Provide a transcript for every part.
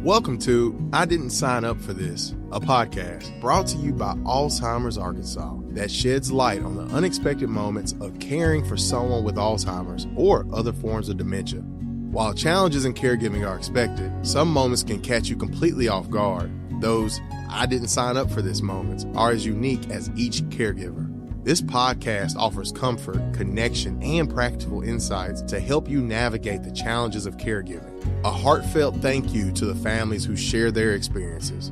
Welcome to I Didn't Sign Up for This, a podcast brought to you by Alzheimer's Arkansas that sheds light on the unexpected moments of caring for someone with Alzheimer's or other forms of dementia. While challenges in caregiving are expected, some moments can catch you completely off guard. Those I didn't sign up for this moments are as unique as each caregiver. This podcast offers comfort, connection, and practical insights to help you navigate the challenges of caregiving. A heartfelt thank you to the families who share their experiences.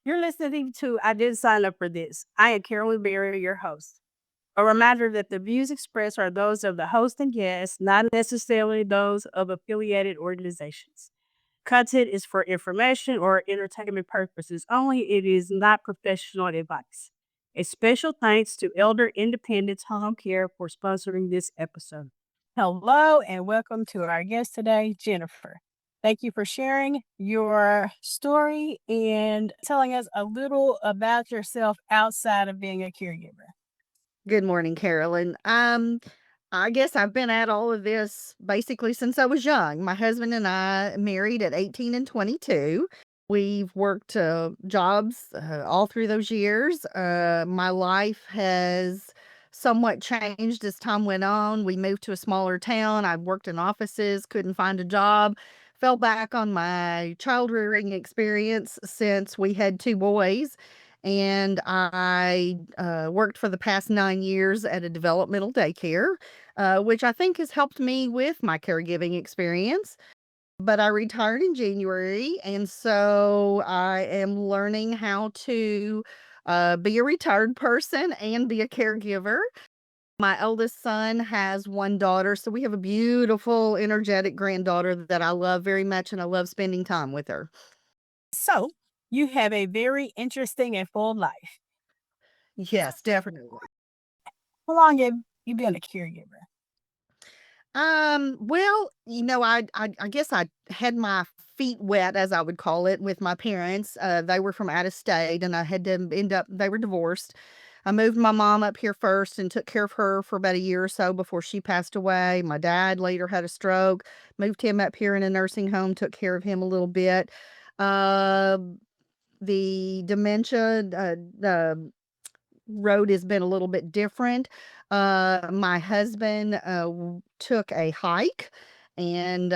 You're listening to I Didn't Sign Up for This. I am Carolyn, your host. A reminder that the views expressed are those of the host and guests, not necessarily those of affiliated organizations. Content is for information or entertainment purposes only. It is not professional advice. A special thanks to Elder Independence Home Care for sponsoring this episode. Hello and welcome to our guest today, Jennifer. Thank you for sharing your story and telling us a little about yourself outside of being a caregiver. Good morning, Carolyn. I guess I've been at all of this basically since I was young. My husband and I married at 18 and 22. We've worked jobs all through those years. My life has somewhat changed as time went on. We moved to a smaller town. I worked in offices, couldn't find a job. Fell back on my child rearing experience since we had two boys. And I worked for the past 9 years at a developmental daycare, which I think has helped me with my caregiving experience. But I retired in January, and so I am learning how to be a retired person and be a caregiver. My eldest son has one daughter, so we have a beautiful, energetic granddaughter that I love very much, and I love spending time with her. So, you have a very interesting and full life. Yes, definitely. How long have you been a caregiver? Well, I guess I had my feet wet, as I would call it, with my parents. They were from out of state, and I had to they were divorced. I moved my mom up here first and took care of her for about a year or so before she passed away. My dad later had a stroke, moved him up here in a nursing home, took care of him a little bit. Uh, the dementia, the road has been a little bit different. My husband took a hike, and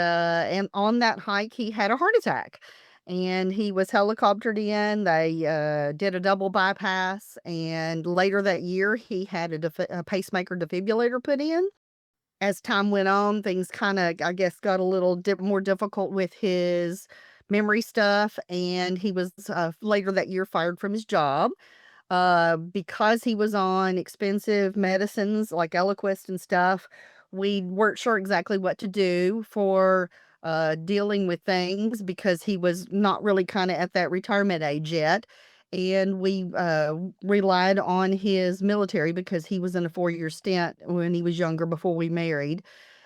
on that hike he had a heart attack, and he was helicoptered in. They did a double bypass, and later that year he had a pacemaker defibrillator put in. As time went on, things kind of, I guess, got a little more difficult with his memory stuff, and he was later that year fired from his job because he was on expensive medicines like Eliquis and stuff. We weren't sure exactly what to do for dealing with things because he was not really kind of at that retirement age yet. And we relied on his military because he was in a 4-year stint when he was younger before we married.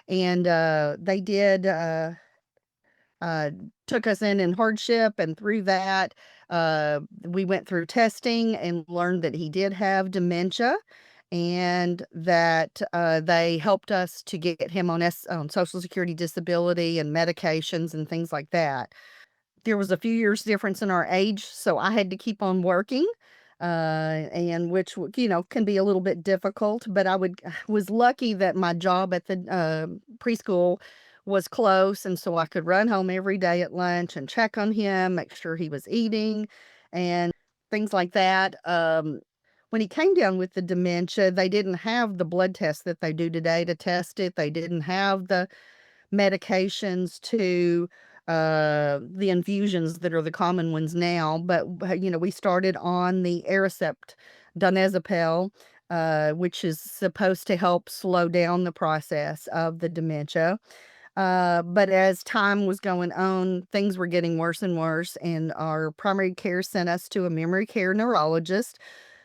And they did took us in hardship, and through that, we went through testing and learned that he did have dementia, and that they helped us to get him on Social Security disability and medications and things like that. There was a few years difference in our age, so I had to keep on working, and which can be a little bit difficult. But was lucky that my job at the preschool was close, and so I could run home every day at lunch and check on him, make sure he was eating, and things like that. When he came down with the dementia, they didn't have the blood test that they do today to test it. They didn't have the medications to the infusions that are the common ones now. But we started on the Aricept donezepam, which is supposed to help slow down the process of the dementia. But as time was going on, things were getting worse and worse, and our primary care sent us to a memory care neurologist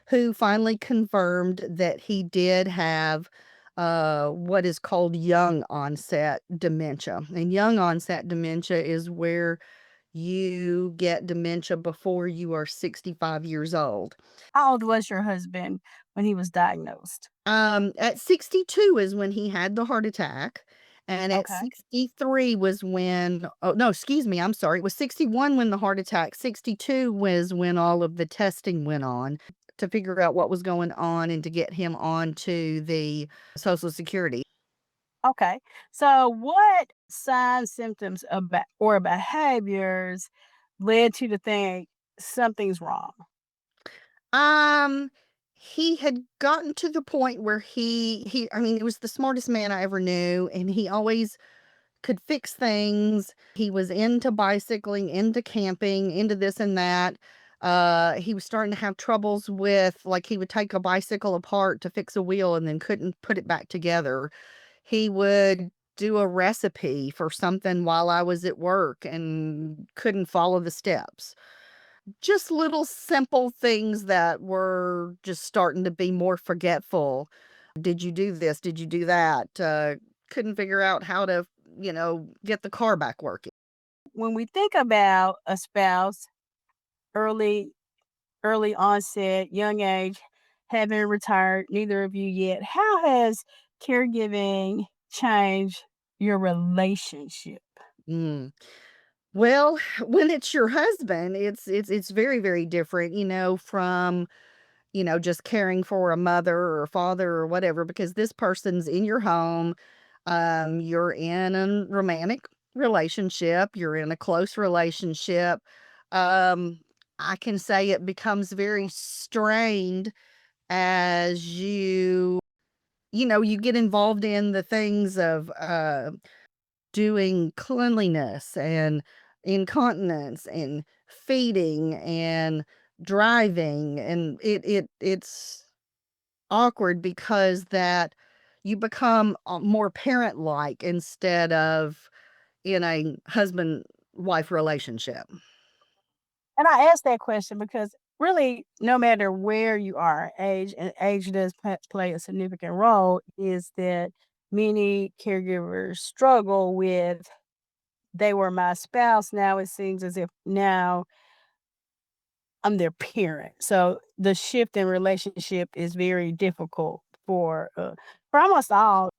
who finally confirmed that he did have what is called young onset dementia. And young onset dementia is where you get dementia before you are 65 years old. How old was your husband when he was diagnosed? At 62 is when he had the heart attack. And at Okay. 63 was when, oh, no, excuse me, I'm sorry. It was 61 when the heart attack, 62 was when all of the testing went on to figure out what was going on and to get him on to the Social Security. Okay. So what signs, symptoms or behaviors led you to think something's wrong? Um, he had gotten to the point where I mean, he was the smartest man I ever knew, and he always could fix things. He was into bicycling, into camping, into this and that. He was starting to have troubles with, like, he would take a bicycle apart to fix a wheel and then couldn't put it back together. He would do a recipe for something while I was at work and couldn't follow the steps. Just little simple things that were just starting to be more forgetful. Did you do this? Did you do that? Couldn't figure out how to, get the car back working. When we think about a spouse, early early onset, young age, haven't retired, neither of you yet, how has caregiving changed your relationship? Mm. Well, when it's your husband, it's very, very different, from, just caring for a mother or a father or whatever, because this person's in your home. You're in a romantic relationship, you're in a close relationship. Um, I can say it becomes very strained as you get involved in the things of doing cleanliness and incontinence and feeding and driving, and it's awkward because that you become more parent-like instead of in a husband-wife relationship. And I asked that question because really, no matter where you are, age and age does play a significant role, is that many caregivers struggle with they were my spouse. Now it seems as if now I'm their parent. So the shift in relationship is very difficult for almost all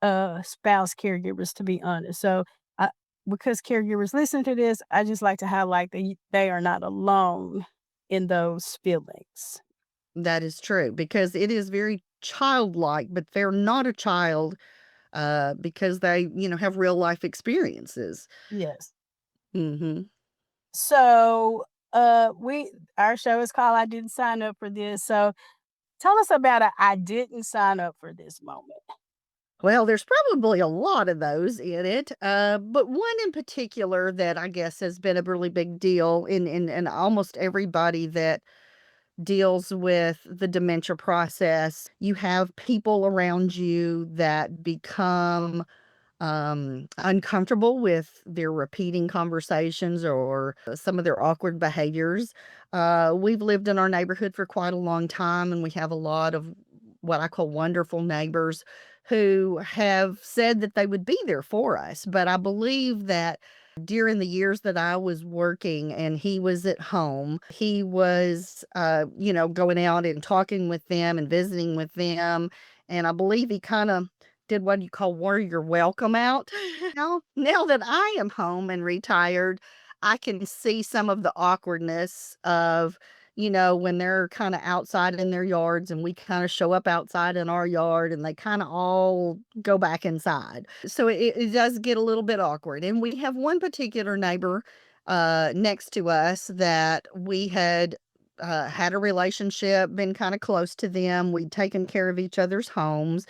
spouse caregivers, to be honest. So I, because caregivers listen to this, I just like to highlight that they are not alone in those feelings. That is true, because it is very childlike, but they're not a child, because they, have real life experiences. Yes. Mhm. So we our show is called I Didn't Sign Up for This. So tell us about a I didn't sign up for this moment. Well, there's probably a lot of those in it, but one in particular that I guess has been a really big deal in almost everybody that deals with the dementia process. You have people around you that become uncomfortable with their repeating conversations or some of their awkward behaviors. We've lived in our neighborhood for quite a long time, and we have a lot of what I call wonderful neighbors who have said that they would be there for us. But I believe that during the years that I was working and he was at home, he was, going out and talking with them and visiting with them. And I believe he kind of did what you call wore your welcome out. Now that I am home and retired, I can see some of the awkwardness of, when they're kind of outside in their yards and we kind of show up outside in our yard and they kind of all go back inside. So it does get a little bit awkward. And we have one particular neighbor next to us that we had had a relationship, been kind of close to them. We'd taken care of each other's homes.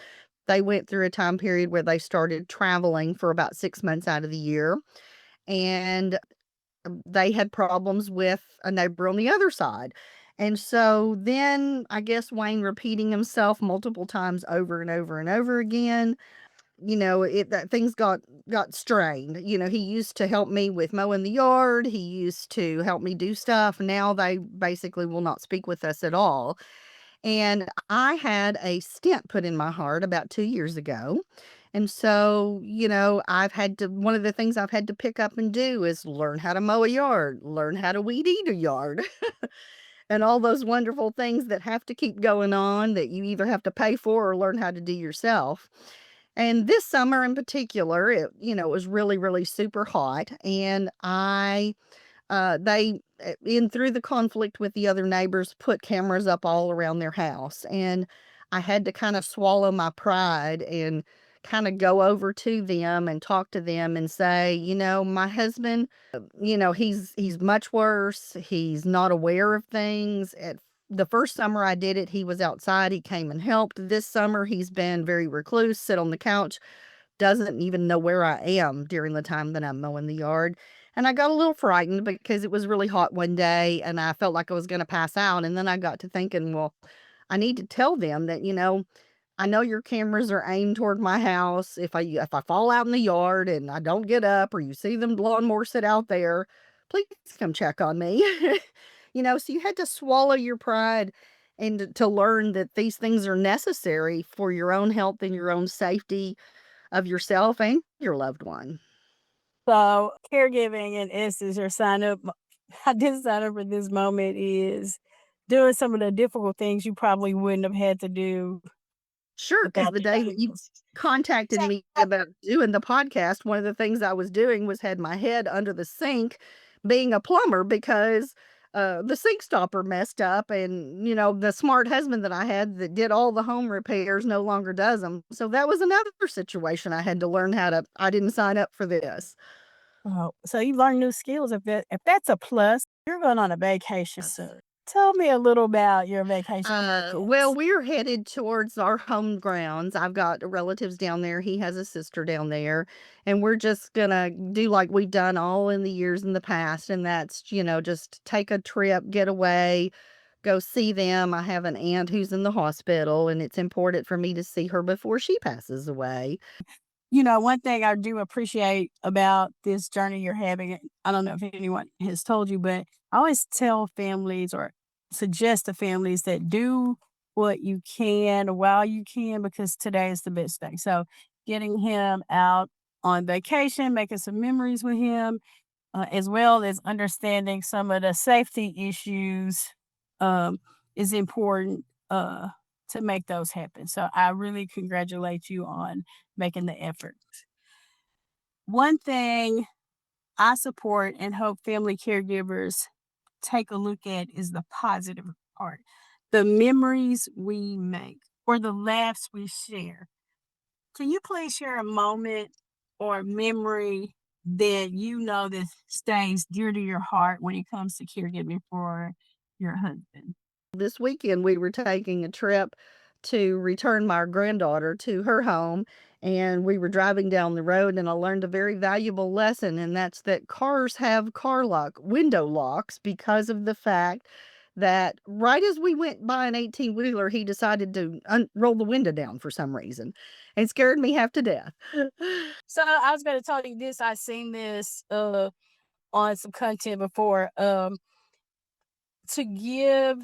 They went through a time period where they started traveling for about 6 months out of the year, and they had problems with a neighbor on the other side. And so then I guess Wayne repeating himself multiple times over and over and over again, that things got strained. He used to help me with mowing the yard, he used to help me do stuff. Now they basically will not speak with us at all. And I had a stent put in my heart about 2 years ago. And so, I've had to one of the things I've had to pick up and do is learn how to mow a yard, learn how to weed eat a yard, and all those wonderful things that have to keep going on that you either have to pay for or learn how to do yourself. And this summer in particular, it was really, really super hot. And they, in through the conflict with the other neighbors, put cameras up all around their house. And I had to kind of swallow my pride and kind of go over to them and talk to them and say, my husband, he's much worse. He's not aware of things. At the first summer I did it, he was outside. He came and helped. This summer, he's been very recluse, sit on the couch, doesn't even know where I am during the time that I'm mowing the yard. And I got a little frightened because it was really hot one day and I felt like I was going to pass out. And then I got to thinking, well, I need to tell them that, I know your cameras are aimed toward my house. If I fall out in the yard and I don't get up, or you see them lawnmower sit out there, please come check on me. So you had to swallow your pride and to learn that these things are necessary for your own health and your own safety of yourself and your loved one. So caregiving, in essence, your sign up. I did sign up for this moment is doing some of the difficult things you probably wouldn't have had to do Sure, because without the the day that you animals. contacted me about doing the podcast, one of the things I was doing was had my head under the sink being a plumber because, the sink stopper messed up and, the smart husband that I had that did all the home repairs no longer does them. So that was another situation I had to learn how to I didn't sign up for this. Oh, so you learn new skills. If that's a plus, you're going on a vacation soon. Tell me a little about your vacation Well, plans. we're headed towards our home grounds. I've got relatives down there. He has a sister down there, and we're just gonna do like we've done all in the years in the past, and that's, just take a trip, get away, go see them. I have an aunt who's in the hospital, and it's important for me to see her before she passes away. One thing I do appreciate about this journey you're having, I don't know if anyone has told you, but I always tell families or suggest to families that do what you can while you can because today is the best day. So getting him out on vacation, making some memories with him, as well as understanding some of the safety issues, um, is important to make those happen. So I really congratulate you on making the effort. One thing I support and hope family caregivers take a look at is the positive part, the memories we make or the laughs we share. Can you please share a moment or memory that that stays dear to your heart when it comes to caregiving for your husband? This weekend, we were taking a trip to return my granddaughter to her home, and we were driving down the road, and I learned a very valuable lesson, and that's that cars have window locks because of the fact that right as we went by an 18-wheeler, he decided to roll the window down for some reason and scared me half to death. So I was going to tell you this. I seen this on some content before. To give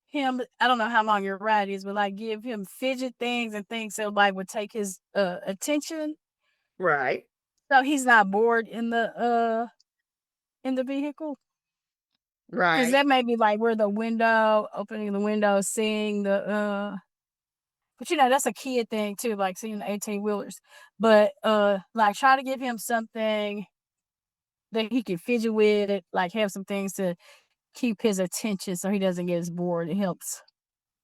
him, I don't know how long your ride is, but like give him fidget things and things that like would take his attention, Right, so he's not bored in the vehicle. Because right. that may be like where the window, opening the window, seeing the but that's a kid thing too, like seeing the 18-wheelers. But like try to give him something that he can fidget with it, like have some things to keep his attention so he doesn't get as bored. It helps.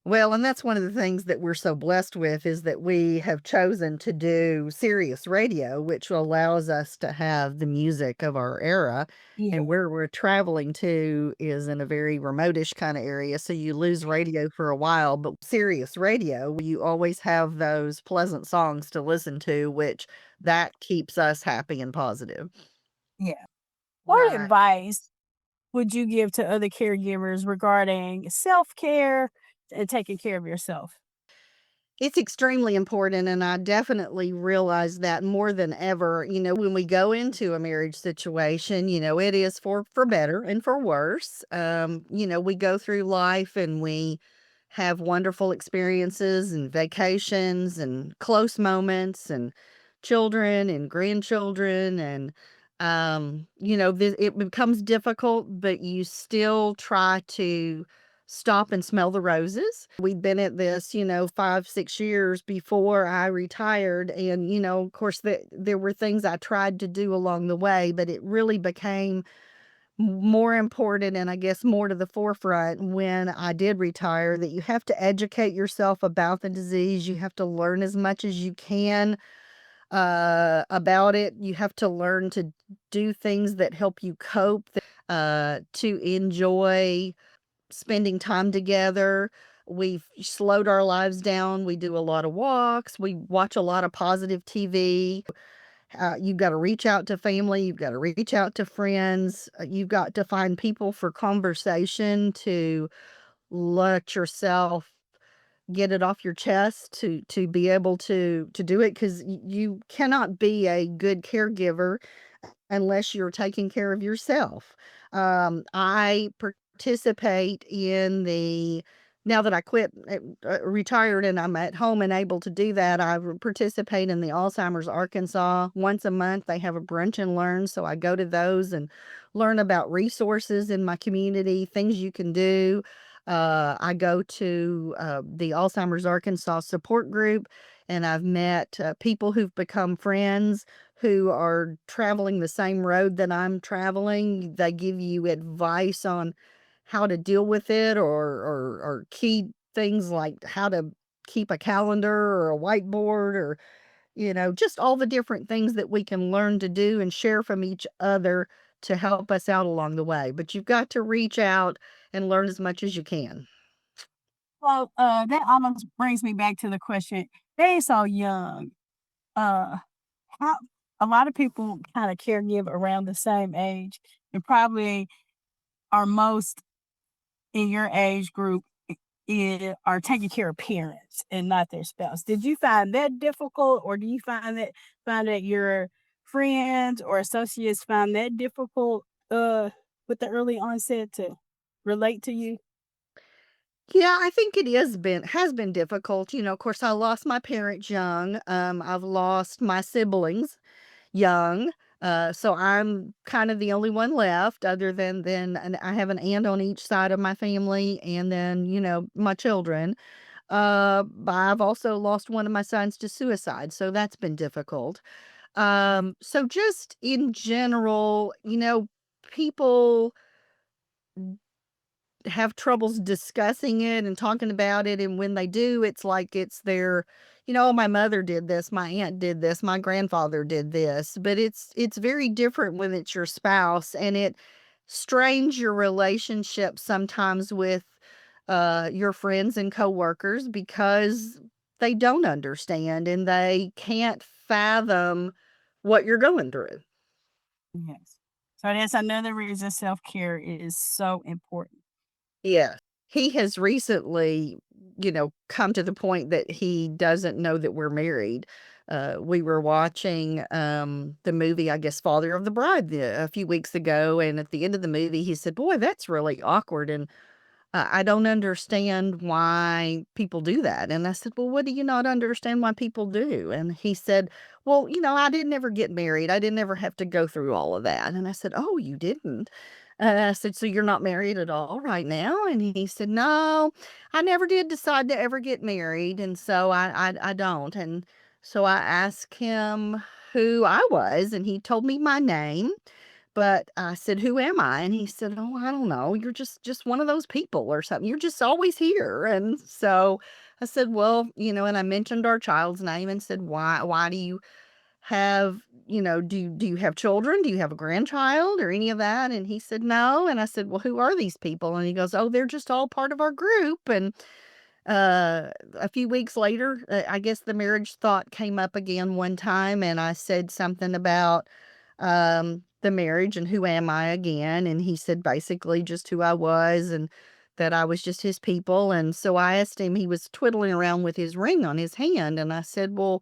Well, and that's one of the things that we're so blessed with is that we have chosen to do Sirius Radio, which allows us to have the music of our era. Yeah. And where we're traveling to is in a very remotish kind of area. So you lose radio for a while, but Sirius Radio, you always have those pleasant songs to listen to, which that keeps us happy and positive. Yeah. What Right. advice would you give to other caregivers regarding self-care and taking care of yourself? It's extremely important, and I definitely realize that more than ever, when we go into a marriage situation, it is for better and for worse. We go through life and we have wonderful experiences and vacations and close moments and children and grandchildren and it becomes difficult, but you still try to stop and smell the roses. We'd been at this, 5, 6 years before I retired. And, of course, there were things I tried to do along the way, but it really became more important and I guess more to the forefront when I did retire, that you have to educate yourself about the disease. You have to learn as much as you can about it. You have to learn to do things that help you cope, to enjoy spending time together. We've slowed our lives down. We do a lot of walks. We watch a lot of positive TV. You've got to reach out to family. You've got to reach out to friends. You've got to find people for conversation to let yourself get it off your chest, to be able to do it, because you cannot be a good caregiver unless you're taking care of yourself. I participate in the now that I quit, retired, and I'm at home and able to do that, I participate in the Alzheimer's Arkansas. Once a month, they have a brunch and learn, so I go to those and learn about resources in my community, things you can do. I go to the Alzheimer's Arkansas support group, and I've met people who've become friends who are traveling the same road that I'm traveling. They give you advice on how to deal with it, or key things like how to keep a calendar or a whiteboard, or just all the different things that we can learn to do and share from each other to help us out along the way. But you've got to reach out and learn as much as you can. Well, that almost brings me back to the question. They so young. Uh, how a lot of people kind of caregive around the same age, and probably are most in your age group are taking care of parents and not their spouse. Did you find that difficult, or do you find that your friends or associates find that difficult with the early onset to relate to you? Yeah, I think it has been difficult. Of course, I lost my parents young. I've lost my siblings young. So I'm kind of the only one left, other than and I have an aunt on each side of my family, and then, my children. But I've also lost one of my sons to suicide, so that's been difficult. So just in general, people have troubles discussing it and talking about it, and when they do, it's like it's their, "Oh, my mother did this, my aunt did this, my grandfather did this," but it's very different when it's your spouse, and it strains your relationship sometimes with, your friends and coworkers, because they don't understand and they can't fathom what you're going through. Yes. So that's another reason self-care is so important. Yeah. He has recently, come to the point that he doesn't know that we're married. We were watching the movie, I guess, Father of the Bride, a few weeks ago. And at the end of the movie, he said, "Boy, that's really awkward. And I don't understand why people do that." And I said, "Well, what do you not understand why people do?" And he said, "Well, I didn't ever get married. I didn't ever have to go through all of that." And I said, "Oh, you didn't?" I said, "So you're not married at all right now?" And he said, "No, I never did decide to ever get married. And so I don't." And so I asked him who I was, and he told me my name. But I said, "Who am I?" And he said, "Oh, I don't know. You're just one of those people or something. You're just always here." And so I said, "Well," and I mentioned our child's name and said, "Why do you have, do you have children? Do you have a grandchild or any of that?" And he said, "No." And I said, "Well, who are these people?" And he goes, "Oh, they're just all part of our group." And a few weeks later, I guess the marriage thought came up again one time, and I said something about the marriage and who am I again, and he said basically just who I was, and that I was just his people. And so I asked him, he was twiddling around with his ring on his hand, and I said, "Well,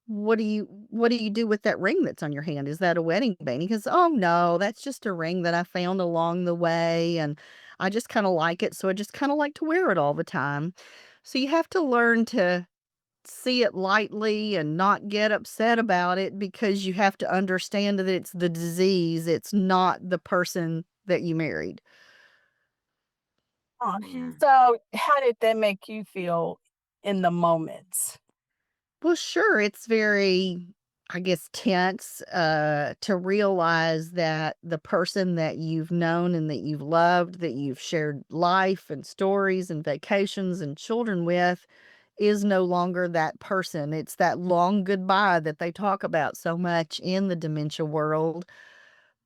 what do you do with that ring that's on your hand? Is that a wedding band?" He goes, "Oh, no, that's just a ring that I found along the way, and I just kinda like it, so I just kinda like to wear it all the time." So you have to learn to see it lightly and not get upset about it, because you have to understand that it's the disease, it's not the person that you married. So how did that make you feel in the moments? Well, sure, it's very, I guess, tense, to realize that the person that you've known and that you've loved, that you've shared life and stories and vacations and children with is no longer that person. It's that long goodbye that they talk about so much in the dementia world,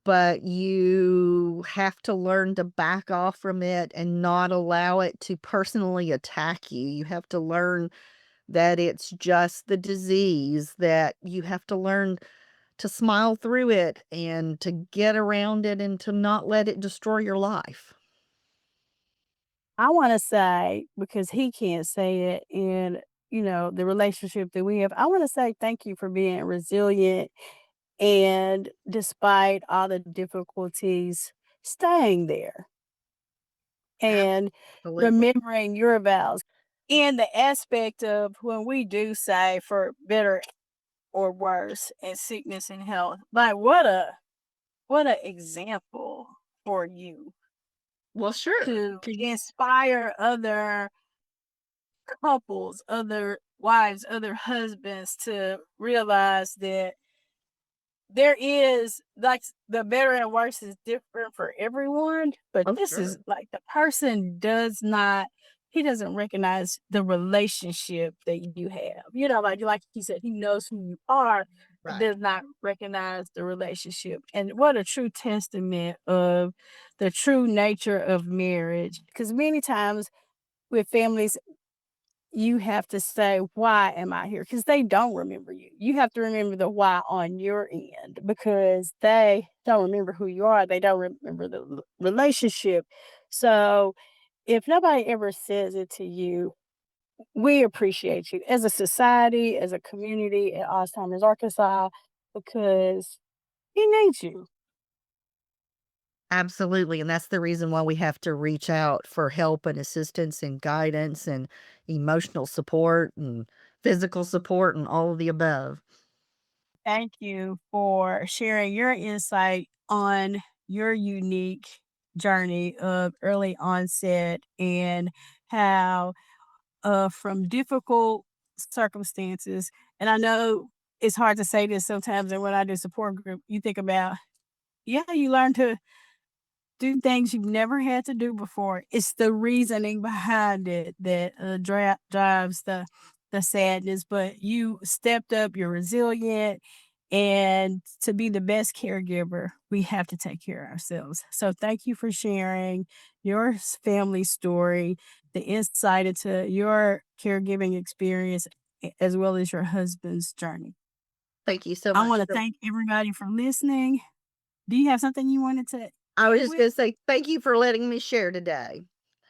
but you have to learn to back off from it and not allow it to personally attack you. You have to learn that it's just the disease, that you have to learn to smile through it and to get around it and to not let it destroy your life. I wanna say, because he can't say it in, the relationship that we have, I wanna say thank you for being resilient and despite all the difficulties, staying there and Absolutely. remembering your vows. In the aspect of when we do say for better or worse in sickness and health, like what a example for you Well, sure. to inspire other couples, other wives, other husbands to realize that there is like the better and worse is different for everyone, but Oh, this is sure. like the person does not he doesn't recognize the relationship that you have. Like you said, he knows who you are, but Right. does not recognize the relationship. And what a true testament of the true nature of marriage. Because many times with families, you have to say, "Why am I here?" Because they don't remember you. You have to remember the why on your end because they don't remember who you are. They don't remember the relationship. So if nobody ever says it to you, we appreciate you as a society, as a community at Alzheimer's Arkansas, because he needs you. Absolutely, and that's the reason why we have to reach out for help and assistance and guidance and emotional support and physical support and all of the above. Thank you for sharing your insight on your unique journey of early onset and how, from difficult circumstances, and I know it's hard to say this sometimes, and when I do support group, you think about, yeah, you learn to do things you've never had to do before. It's the reasoning behind it that drives the sadness. But you stepped up. You're resilient, and to be the best caregiver, we have to take care of ourselves. So thank you for sharing your family story, the insight into your caregiving experience, as well as your husband's journey. Thank you so I much. want to thank everybody for listening. Do you have something you wanted to I was end just with? gonna say thank you for letting me share today.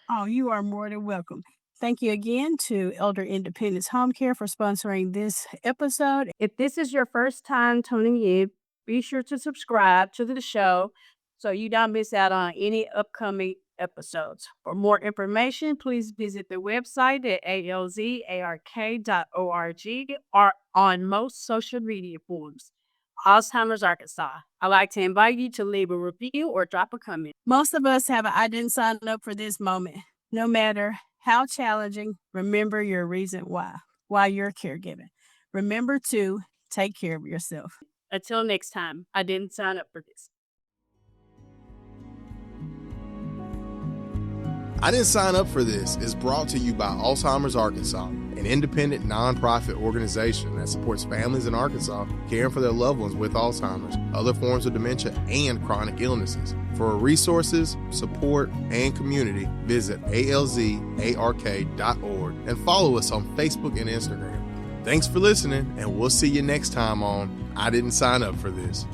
Oh, you are more than welcome. Thank you again to Elder Independence Home Care for sponsoring this episode. If this is your first time tuning in, be sure to subscribe to the show so you don't miss out on any upcoming episodes. For more information, please visit the website at alzark.org or on most social media forums. Alzheimer's Arkansas. I'd like to invite you to leave a review or drop a comment. Most of us have an I didn't sign up for this moment. No matter how challenging, remember your reason why you're caregiving. Remember to take care of yourself. Until next time, I didn't sign up for this. I Didn't Sign Up for This is brought to you by Alzheimer's Arkansas, an independent nonprofit organization that supports families in Arkansas caring for their loved ones with Alzheimer's, other forms of dementia, and chronic illnesses. For resources, support, and community, visit alzark.org and follow us on Facebook and Instagram. Thanks for listening, and we'll see you next time on I Didn't Sign Up for This.